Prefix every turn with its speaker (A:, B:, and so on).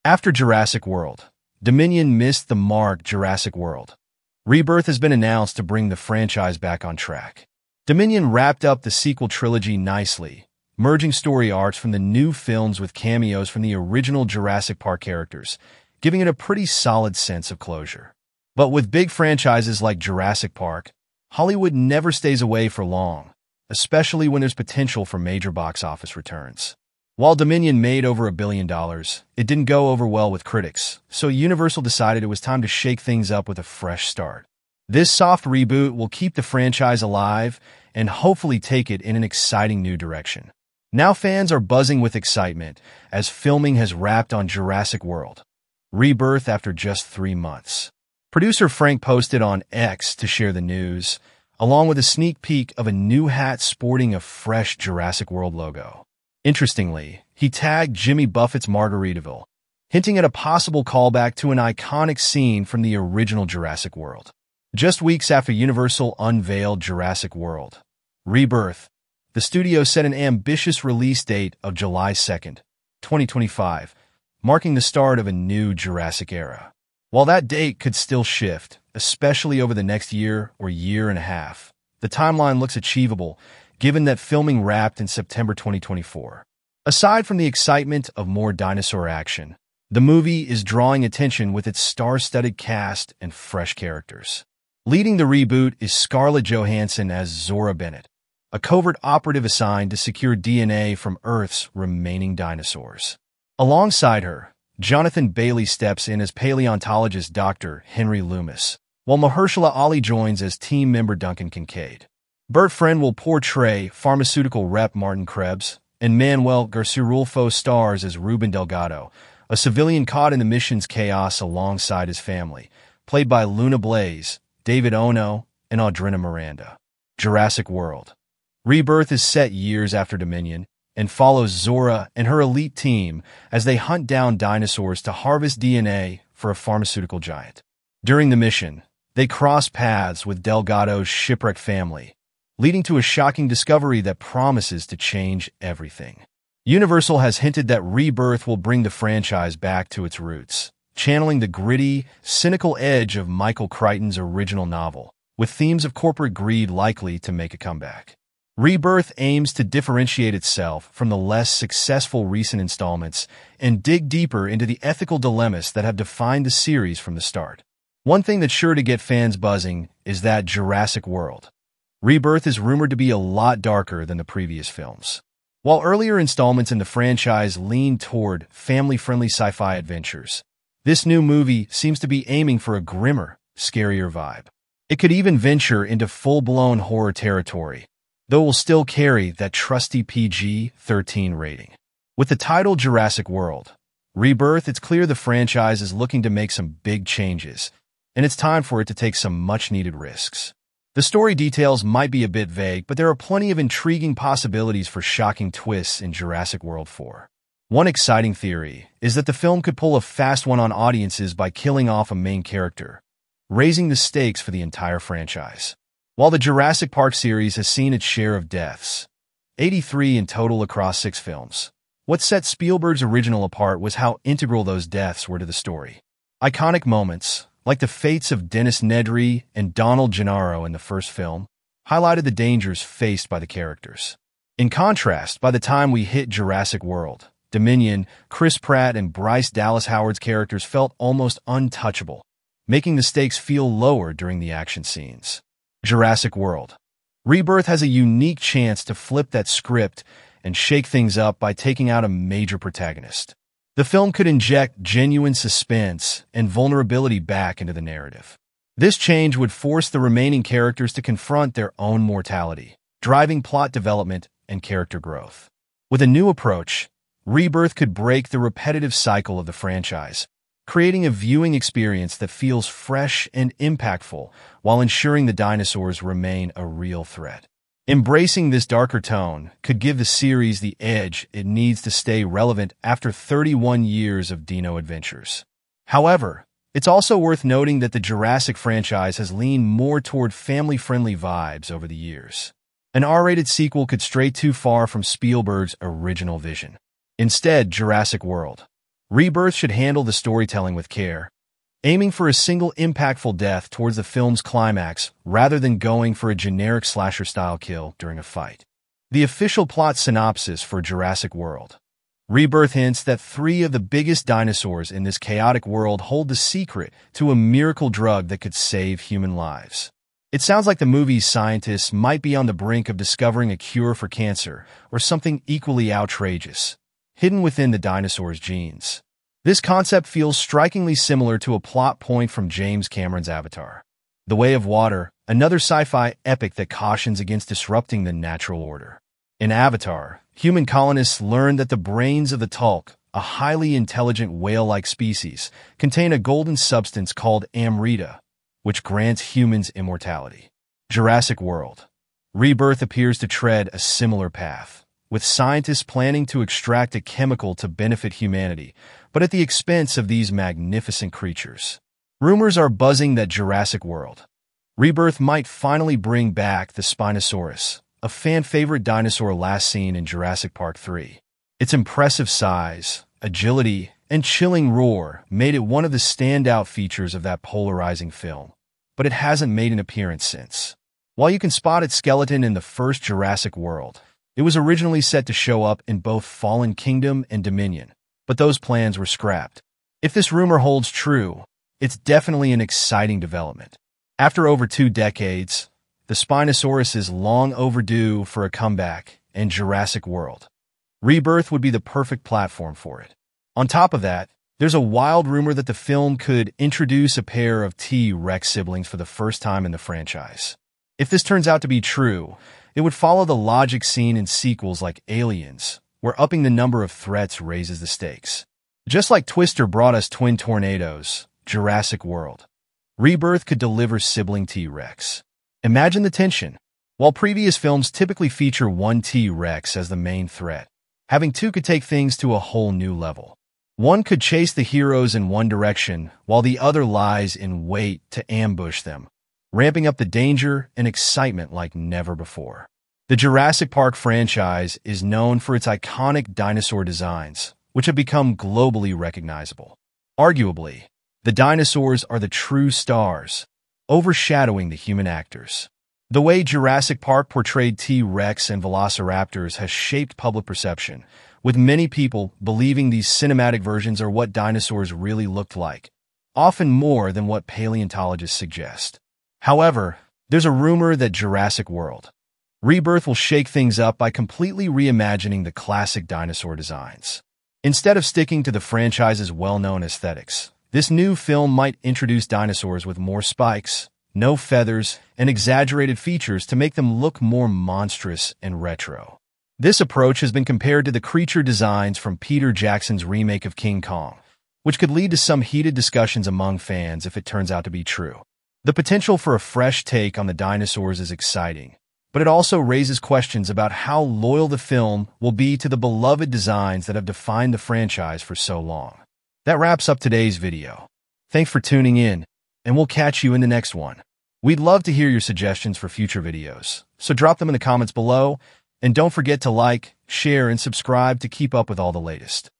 A: After Jurassic World, Dominion missed the mark. Jurassic World Rebirth has been announced to bring the franchise back on track. Dominion wrapped up the sequel trilogy nicely, merging story arcs from the new films with cameos from the original Jurassic Park characters, giving it a pretty solid sense of closure. But with big franchises like Jurassic Park, Hollywood never stays away for long, especially when there's potential for major box office returns. While Dominion made over $1 billion, it didn't go over well with critics, so Universal decided it was time to shake things up with a fresh start. This soft reboot will keep the franchise alive and hopefully take it in an exciting new direction. Now fans are buzzing with excitement as filming has wrapped on Jurassic World Rebirth after just 3 months. Producer Frank posted on X to share the news, along with a sneak peek of a new hat sporting a fresh Jurassic World logo. Interestingly, he tagged Jimmy Buffett's Margaritaville, hinting at a possible callback to an iconic scene from the original Jurassic World. Just weeks after Universal unveiled Jurassic World Rebirth, the studio set an ambitious release date of July 2nd, 2025, marking the start of a new Jurassic era. While that date could still shift, especially over the next year or year and a half, the timeline looks achievable, given that filming wrapped in September 2024. Aside from the excitement of more dinosaur action, the movie is drawing attention with its star-studded cast and fresh characters. Leading the reboot is Scarlett Johansson as Zora Bennett, a covert operative assigned to secure DNA from Earth's remaining dinosaurs. Alongside her, Jonathan Bailey steps in as paleontologist Dr. Henry Loomis, while Mahershala Ali joins as team member Duncan Kincaid. Rupert Friend will portray pharmaceutical rep Martin Krebs, and Manuel Garcia-Rulfo stars as Ruben Delgado, a civilian caught in the mission's chaos alongside his family, played by Luna Blaise, David Koepp, and Audrina Miranda. Jurassic World Rebirth is set years after Dominion and follows Zora and her elite team as they hunt down dinosaurs to harvest DNA for a pharmaceutical giant. During the mission, they cross paths with Delgado's shipwrecked family, leading to a shocking discovery that promises to change everything. Universal has hinted that Rebirth will bring the franchise back to its roots, channeling the gritty, cynical edge of Michael Crichton's original novel, with themes of corporate greed likely to make a comeback. Rebirth aims to differentiate itself from the less successful recent installments and dig deeper into the ethical dilemmas that have defined the series from the start. One thing that's sure to get fans buzzing is that Jurassic World Rebirth is rumored to be a lot darker than the previous films. While earlier installments in the franchise leaned toward family-friendly sci-fi adventures, this new movie seems to be aiming for a grimmer, scarier vibe. It could even venture into full-blown horror territory, though it will still carry that trusty PG-13 rating. With the title Jurassic World Rebirth, it's clear the franchise is looking to make some big changes, and it's time for it to take some much-needed risks. The story details might be a bit vague, but there are plenty of intriguing possibilities for shocking twists in Jurassic World 4. One exciting theory is that the film could pull a fast one on audiences by killing off a main character, raising the stakes for the entire franchise. While the Jurassic Park series has seen its share of deaths, 83 in total across 6 films, what set Spielberg's original apart was how integral those deaths were to the story. Iconic moments, like the fates of Dennis Nedry and Donald Gennaro in the first film, highlighted the dangers faced by the characters. In contrast, by the time we hit Jurassic World Dominion, Chris Pratt and Bryce Dallas Howard's characters felt almost untouchable, making the stakes feel lower during the action scenes. Jurassic World Rebirth has a unique chance to flip that script and shake things up by taking out a major protagonist. The film could inject genuine suspense and vulnerability back into the narrative. This change would force the remaining characters to confront their own mortality, driving plot development and character growth. With a new approach, Rebirth could break the repetitive cycle of the franchise, creating a viewing experience that feels fresh and impactful while ensuring the dinosaurs remain a real threat. Embracing this darker tone could give the series the edge it needs to stay relevant after 31 years of dino adventures. However, it's also worth noting that the Jurassic franchise has leaned more toward family-friendly vibes over the years. An R-rated sequel could stray too far from Spielberg's original vision. Instead, Jurassic World Rebirth should handle the storytelling with care, aiming for a single impactful death towards the film's climax rather than going for a generic slasher-style kill during a fight. The official plot synopsis for Jurassic World Rebirth hints that 3 of the biggest dinosaurs in this chaotic world hold the secret to a miracle drug that could save human lives. It sounds like the movie's scientists might be on the brink of discovering a cure for cancer or something equally outrageous, hidden within the dinosaurs' genes. This concept feels strikingly similar to a plot point from James Cameron's Avatar: The Way of Water, another sci-fi epic that cautions against disrupting the natural order. In Avatar, human colonists learned that the brains of the Tulk, a highly intelligent whale-like species, contain a golden substance called amrita, which grants humans immortality. Jurassic World Rebirth appears to tread a similar path, with scientists planning to extract a chemical to benefit humanity, but at the expense of these magnificent creatures. Rumors are buzzing that Jurassic World Rebirth might finally bring back the Spinosaurus, a fan-favorite dinosaur last seen in Jurassic Park 3. Its impressive size, agility, and chilling roar made it one of the standout features of that polarizing film, but it hasn't made an appearance since. While you can spot its skeleton in the first Jurassic World, it was originally set to show up in both Fallen Kingdom and Dominion, but those plans were scrapped. If this rumor holds true, it's definitely an exciting development. After over 2 decades, the Spinosaurus is long overdue for a comeback, and Jurassic World Rebirth would be the perfect platform for it. On top of that, there's a wild rumor that the film could introduce a pair of T-Rex siblings for the first time in the franchise. If this turns out to be true, it would follow the logic seen in sequels like Aliens, where upping the number of threats raises the stakes. Just like Twister brought us twin tornadoes, Jurassic World Rebirth could deliver sibling T-Rex. Imagine the tension. While previous films typically feature one T-Rex as the main threat, having 2 could take things to a whole new level. One could chase the heroes in one direction, while the other lies in wait to ambush them, ramping up the danger and excitement like never before. The Jurassic Park franchise is known for its iconic dinosaur designs, which have become globally recognizable. Arguably, the dinosaurs are the true stars, overshadowing the human actors. The way Jurassic Park portrayed T-Rex and velociraptors has shaped public perception, with many people believing these cinematic versions are what dinosaurs really looked like, often more than what paleontologists suggest. However, there's a rumor that Jurassic World Rebirth will shake things up by completely reimagining the classic dinosaur designs. Instead of sticking to the franchise's well-known aesthetics, this new film might introduce dinosaurs with more spikes, no feathers, and exaggerated features to make them look more monstrous and retro. This approach has been compared to the creature designs from Peter Jackson's remake of King Kong, which could lead to some heated discussions among fans if it turns out to be true. The potential for a fresh take on the dinosaurs is exciting, but it also raises questions about how loyal the film will be to the beloved designs that have defined the franchise for so long. That wraps up today's video. Thanks for tuning in, and we'll catch you in the next one. We'd love to hear your suggestions for future videos, so drop them in the comments below, and don't forget to like, share, and subscribe to keep up with all the latest.